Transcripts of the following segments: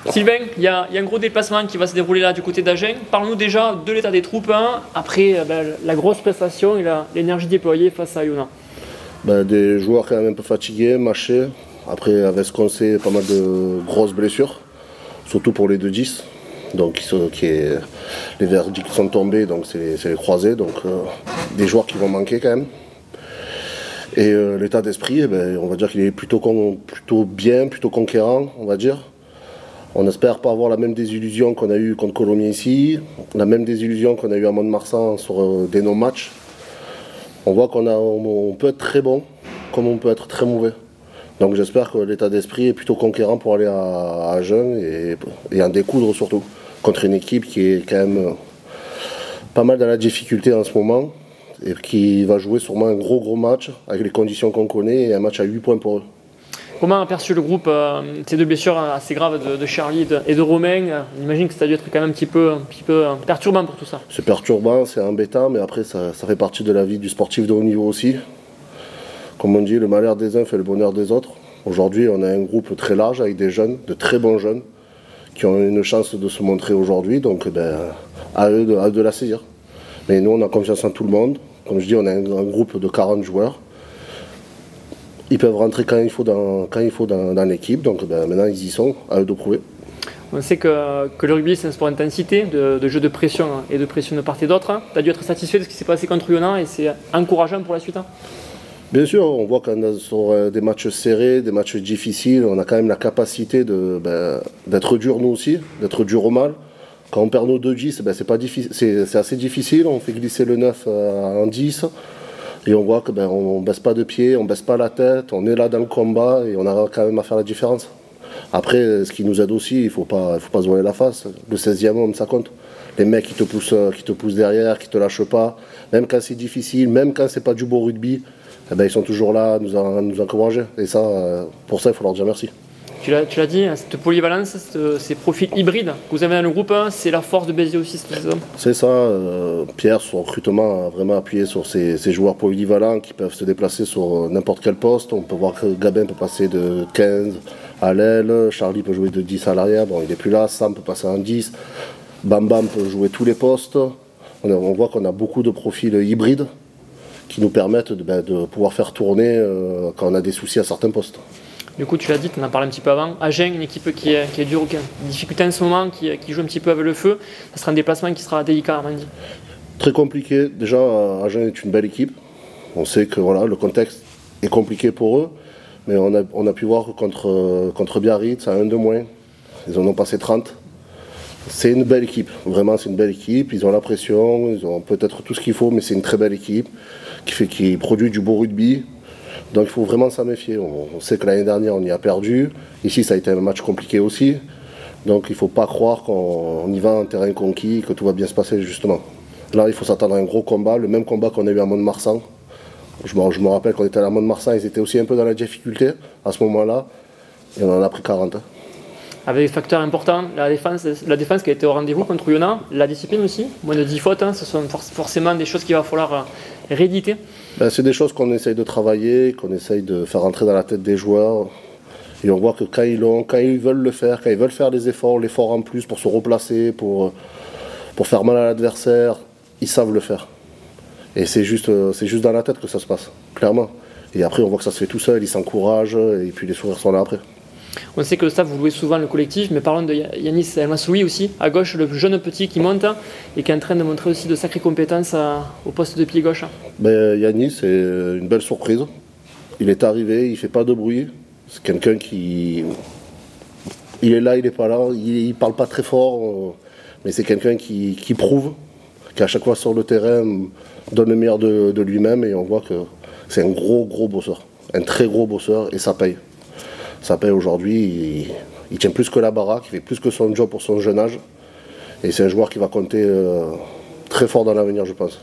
Sylvain, il y a un gros déplacement qui va se dérouler là du côté d'Agen. Parle-nous déjà de l'état des troupes, hein, après la grosse prestation et l'énergie déployée face à Iona. Des joueurs quand même un peu fatigués, mâchés. Après, avec ce qu'on sait, pas mal de grosses blessures, surtout pour les 2-10. Donc, les verdicts sont tombés, donc c'est les croisés. Donc, des joueurs qui vont manquer quand même. Et l'état d'esprit, on va dire qu'il est plutôt bien, plutôt conquérant, on va dire. On espère pas avoir la même désillusion qu'on a eu contre Colomiers ici, la même désillusion qu'on a eu à Mont-de-Marsan sur des non-matchs. On voit on peut être très bon, comme on peut être très mauvais. Donc j'espère que l'état d'esprit est plutôt conquérant pour aller à Agen et en découdre surtout, contre une équipe qui est quand même pas mal dans la difficulté en ce moment et qui va jouer sûrement un gros match avec les conditions qu'on connaît et un match à 8 points pour eux. Comment a perçu le groupe ces deux blessures assez graves de Charlie et de Romain? J'imagine que ça a dû être quand même un petit peu perturbant pour tout ça. C'est perturbant, c'est embêtant, mais après ça fait partie de la vie du sportif de haut niveau aussi. Comme on dit, le malheur des uns fait le bonheur des autres. Aujourd'hui, on a un groupe très large avec des jeunes, de très bons jeunes, qui ont une chance de se montrer aujourd'hui, donc à eux de la saisir. Mais nous, on a confiance en tout le monde. Comme je dis, on a un groupe de 40 joueurs. Ils peuvent rentrer quand il faut dans l'équipe, donc maintenant ils y sont, à eux de prouver. On sait que le rugby c'est un sport d'intensité, de jeu de pression et de pression de part et d'autre. Tu as dû être satisfait de ce qui s'est passé contre Iona et c'est encourageant pour la suite. Bien sûr, on voit qu'on sur des matchs serrés, des matchs difficiles, on a quand même la capacité d'être dur nous aussi, d'être dur au mal. Quand on perd nos 2-10, c'est assez difficile, on fait glisser le 9 en 10. Et on voit qu'on ne baisse pas de pied, on ne baisse pas la tête, on est là dans le combat et on a quand même à faire la différence. Après, ce qui nous aide aussi, il ne faut pas se voiler la face. Le 16e homme, ça compte. Les mecs qui te poussent derrière, qui ne te lâchent pas, même quand c'est difficile, même quand c'est pas du beau rugby, ils sont toujours là à nous encourager. Et ça, pour ça, il faut leur dire merci. Tu l'as dit, cette polyvalence, ces profils hybrides que vous avez dans le groupe, c'est la force de Béziers aussi, cette saison. C'est ça. Pierre, son recrutement a vraiment appuyé sur ces joueurs polyvalents qui peuvent se déplacer sur n'importe quel poste. On peut voir que Gabin peut passer de 15 à l'aile, Charlie peut jouer de 10 à l'arrière, bon il n'est plus là, Sam peut passer en 10, Bam Bam peut jouer tous les postes. On voit qu'on a beaucoup de profils hybrides qui nous permettent de pouvoir faire tourner quand on a des soucis à certains postes. Du coup, tu l'as dit, tu en as parlé un petit peu avant. Agen, une équipe qui est dure, qui a des difficultés en ce moment, qui joue un petit peu avec le feu. Ça sera un déplacement qui sera délicat, Armandi. Très compliqué. Déjà, Agen est une belle équipe. On sait que le contexte est compliqué pour eux. Mais on a pu voir que contre Biarritz, à 1 de moins, ils en ont passé 30. C'est une belle équipe. Vraiment, c'est une belle équipe. Ils ont la pression, ils ont peut-être tout ce qu'il faut, mais c'est une très belle équipe qui produit du beau rugby. Donc il faut vraiment s'en méfier. On sait que l'année dernière, on y a perdu. Ici, ça a été un match compliqué aussi. Donc il ne faut pas croire qu'on y va en terrain conquis et que tout va bien se passer, justement. Là, il faut s'attendre à un gros combat, le même combat qu'on a eu à Mont-de-Marsan. Je me rappelle qu'on était à Mont-de-Marsan, ils étaient aussi un peu dans la difficulté à ce moment-là. Et on en a pris 40. Avec des facteurs importants, la défense qui a été au rendez-vous contre Iona, la discipline aussi, moins de 10 fautes, ce sont forcément des choses qu'il va falloir rééditer. C'est des choses qu'on essaye de travailler, qu'on essaye de faire entrer dans la tête des joueurs. Et on voit que quand ils veulent le faire, quand ils veulent faire des efforts, l'effort en plus pour se replacer, pour faire mal à l'adversaire, ils savent le faire. Et c'est juste dans la tête que ça se passe, clairement. Et après, on voit que ça se fait tout seul, ils s'encouragent, et puis les sourires sont là après. On sait que le staff, vous louez souvent le collectif, mais parlons de Yanis El-Massoui aussi, à gauche, le jeune petit qui monte et qui est en train de montrer aussi de sacrées compétences au poste de pied gauche. Yanis, c'est une belle surprise. Il est arrivé, il ne fait pas de bruit. C'est quelqu'un qui... Il est là, il n'est pas là, il ne parle pas très fort, mais c'est quelqu'un qui prouve, qui à chaque fois sur le terrain donne le meilleur de lui-même, et on voit que c'est un gros bosseur, un très gros bosseur, et ça paye. Ça paye aujourd'hui, il tient plus que la baraque, il fait plus que son job pour son jeune âge. Et c'est un joueur qui va compter très fort dans l'avenir, je pense.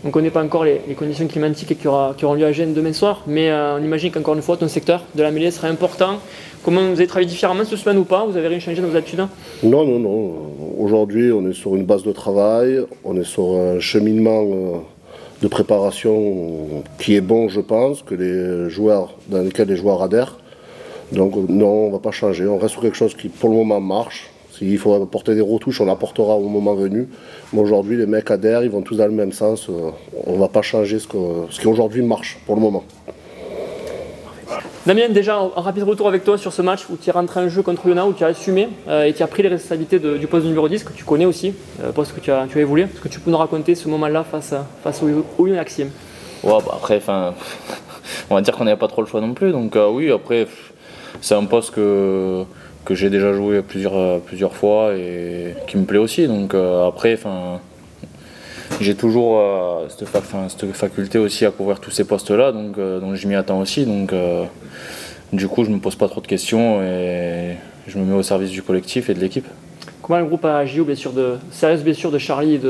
On ne connaît pas encore les conditions climatiques qui auront lieu à Gênes demain soir, mais on imagine qu'encore une fois, ton secteur de la mêlée sera important. Comment vous avez travaillé différemment cette semaine ou pas? Vous avez rien changé dans vos habitudes? Non. Aujourd'hui, on est sur une base de travail, on est sur un cheminement de préparation qui est bon, je pense, dans lequel les joueurs adhèrent. Donc non, on ne va pas changer, on reste sur quelque chose qui pour le moment marche. S'il faut apporter des retouches, on l'apportera au moment venu. Mais aujourd'hui, les mecs adhèrent, ils vont tous dans le même sens. On ne va pas changer ce qui aujourd'hui marche pour le moment. Damien, déjà un rapide retour avec toi sur ce match où tu es rentré en jeu contre Oyonnax, où tu as assumé et tu as pris les responsabilités du poste de numéro 10 que tu connais aussi, poste que tu as évolué. Est-ce que tu peux nous raconter ce moment-là face au Oyonnaxien? Ouais, bah après, on va dire qu'on n'avait pas trop le choix non plus. Donc oui, après, c'est un poste que j'ai déjà joué plusieurs fois et qui me plaît aussi. Donc après, j'ai toujours cette faculté aussi à couvrir tous ces postes-là, donc je m'y attends aussi. Donc du coup, je me pose pas trop de questions et je me mets au service du collectif et de l'équipe. Comment le groupe a agi aux sérieuses blessures de Charlie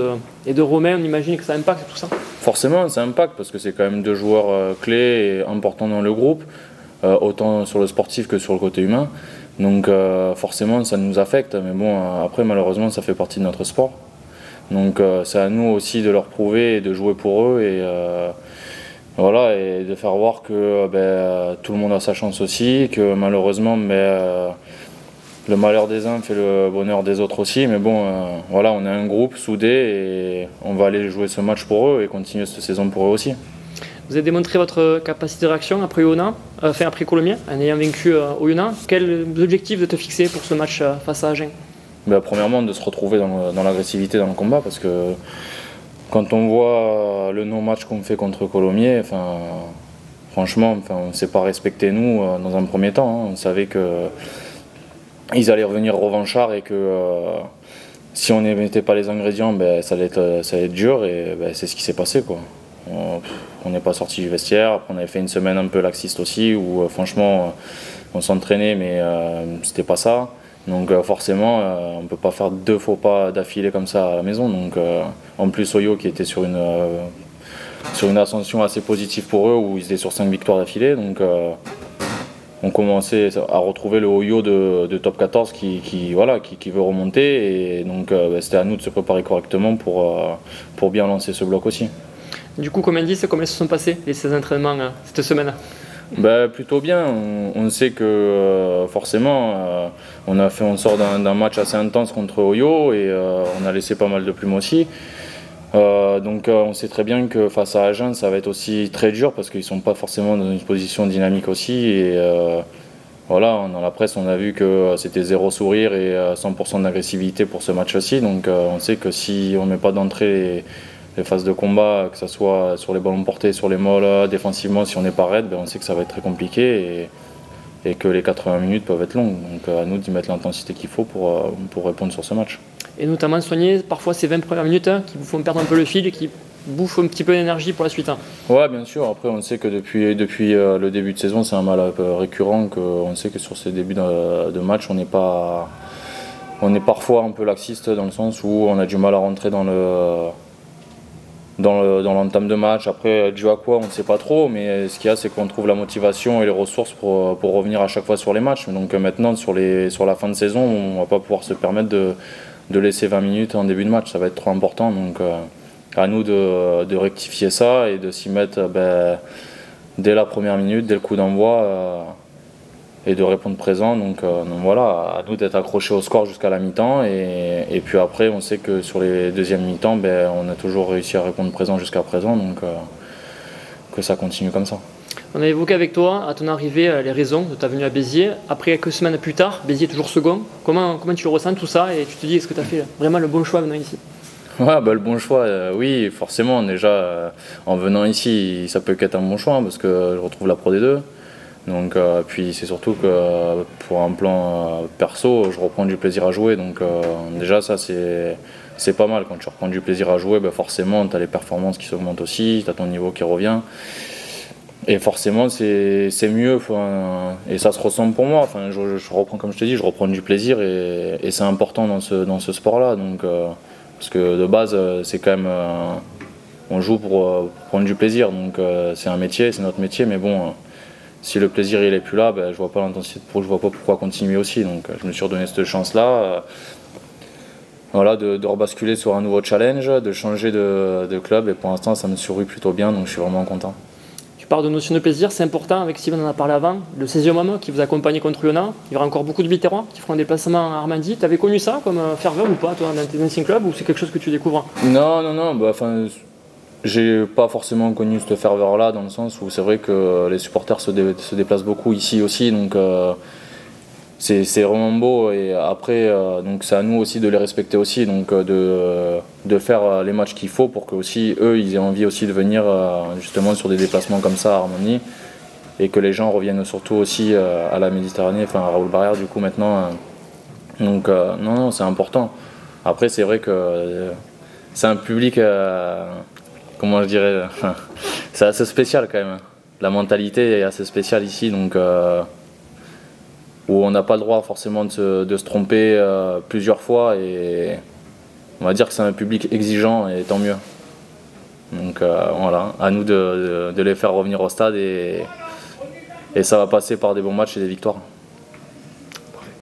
et de Romain? On imagine que ça impacte tout ça? Forcément, ça impacte parce que c'est quand même deux joueurs clés et importants dans le groupe, autant sur le sportif que sur le côté humain. Donc forcément, ça nous affecte. Mais bon, après, malheureusement, ça fait partie de notre sport. Donc c'est à nous aussi de leur prouver et de jouer pour eux et voilà, et de faire voir que tout le monde a sa chance aussi, que malheureusement le malheur des uns fait le bonheur des autres aussi. Mais bon, voilà, on est un groupe soudé et on va aller jouer ce match pour eux et continuer cette saison pour eux aussi. Vous avez démontré votre capacité de réaction après Oyonnax, après Colomiers, en ayant vaincu Oyonnax. Quels objectifs de te fixer pour ce match face à Agen? Premièrement, de se retrouver dans l'agressivité dans le combat, parce que quand on voit le non-match qu'on fait contre Colomiers, franchement, on ne s'est pas respecté nous dans un premier temps. On savait qu'ils allaient revenir revanchards et que si on ne mettait pas les ingrédients, ça allait être dur et c'est ce qui s'est passé, quoi. On n'est pas sorti du vestiaire. Après, on avait fait une semaine un peu laxiste aussi où franchement on s'entraînait mais c'était pas ça. Donc forcément on ne peut pas faire 2 faux pas d'affilée comme ça à la maison. Donc en plus Oyo qui était sur une ascension assez positive pour eux où ils étaient sur 5 victoires d'affilée. Donc on commençait à retrouver le Oyo de top 14 qui veut remonter et donc c'était à nous de se préparer correctement pour bien lancer ce bloc aussi. Du coup, comment se sont passés les 16 entraînements cette semaine? Plutôt bien. On sait que forcément on sort d'un match assez intense contre Oyo et on a laissé pas mal de plumes aussi. Donc on sait très bien que face à Agen ça va être aussi très dur parce qu'ils sont pas forcément dans une position dynamique aussi et voilà, dans la presse on a vu que c'était 0 sourire et 100% d'agressivité pour ce match aussi. Donc on sait que si on met pas d'entrée les phases de combat, que ce soit sur les ballons portés, sur les molles, défensivement, si on n'est pas raide, on sait que ça va être très compliqué et que les 80 minutes peuvent être longues. Donc à nous d'y mettre l'intensité qu'il faut pour répondre sur ce match. Et notamment soigner parfois ces 20 premières minutes qui vous font perdre un peu le fil et qui bouffent un petit peu d'énergie pour la suite. Ouais, bien sûr. Après, on sait que depuis le début de saison, c'est un mal récurrent. On sait que sur ces débuts de match, on est parfois un peu laxiste dans le sens où on a du mal à rentrer dans l'entame de match. Après, dû à quoi, on ne sait pas trop, mais ce qu'il y a, c'est qu'on trouve la motivation et les ressources pour revenir à chaque fois sur les matchs. Donc maintenant, sur la fin de saison, on ne va pas pouvoir se permettre de laisser 20 minutes en début de match, ça va être trop important. Donc à nous de rectifier ça et de s'y mettre dès la première minute, dès le coup d'envoi, et de répondre présent. Donc voilà, à nous d'être accrochés au score jusqu'à la mi-temps et puis après on sait que sur les deuxièmes mi-temps on a toujours réussi à répondre présent jusqu'à présent, donc que ça continue comme ça. On a évoqué avec toi à ton arrivée les raisons de ta venue à Béziers. Après quelques semaines plus tard, Béziers est toujours second. Comment tu le ressens tout ça et tu te dis est-ce que tu as fait vraiment le bon choix venant ici? Ouais, le bon choix, oui, forcément. Déjà en venant ici, ça peut qu'être un bon choix parce que je retrouve la Pro D2. Donc, puis c'est surtout que pour un plan perso, je reprends du plaisir à jouer. Donc déjà ça c'est pas mal. Quand tu reprends du plaisir à jouer, forcément tu as les performances qui s'augmentent aussi, tu as ton niveau qui revient. Et forcément c'est mieux et ça se ressent pour moi. Je reprends, comme je te dis, je reprends du plaisir et c'est important dans ce sport-là. Donc, parce que de base c'est quand même on joue pour prendre du plaisir. Donc c'est un métier, c'est notre métier, mais bon. Si le plaisir il est plus là, je vois pas l'intensité, je vois pas pourquoi continuer aussi. Donc je me suis redonné cette chance-là, de rebasculer sur un nouveau challenge, de changer de club et pour l'instant ça me sourit plutôt bien, donc je suis vraiment content. Tu parles de notion de plaisir, c'est important, avec Steven on en a parlé avant, le 16e homme qui vous accompagne contre Yona, il y aura encore beaucoup de Biterrois qui feront un déplacement à Armandie. Tu avais connu ça comme ferveur ou pas, toi, dans tes anciens clubs, ou c'est quelque chose que tu découvres? Non, j'ai pas forcément connu cette ferveur-là, dans le sens où c'est vrai que les supporters se déplacent beaucoup ici aussi, donc c'est vraiment beau. Et après, donc c'est à nous aussi de les respecter aussi, donc de faire les matchs qu'il faut pour que aussi eux ils aient envie aussi de venir justement sur des déplacements comme ça à Harmonie, et que les gens reviennent surtout aussi à la Méditerranée, enfin à Raoul-Barrière du coup maintenant. Donc non, c'est important. Après c'est vrai que c'est un public, comment je dirais, c'est assez spécial quand même. La mentalité est assez spéciale ici, donc où on n'a pas le droit forcément de se tromper plusieurs fois, et on va dire que c'est un public exigeant, et tant mieux. Donc voilà, à nous de les faire revenir au stade, et ça va passer par des bons matchs et des victoires.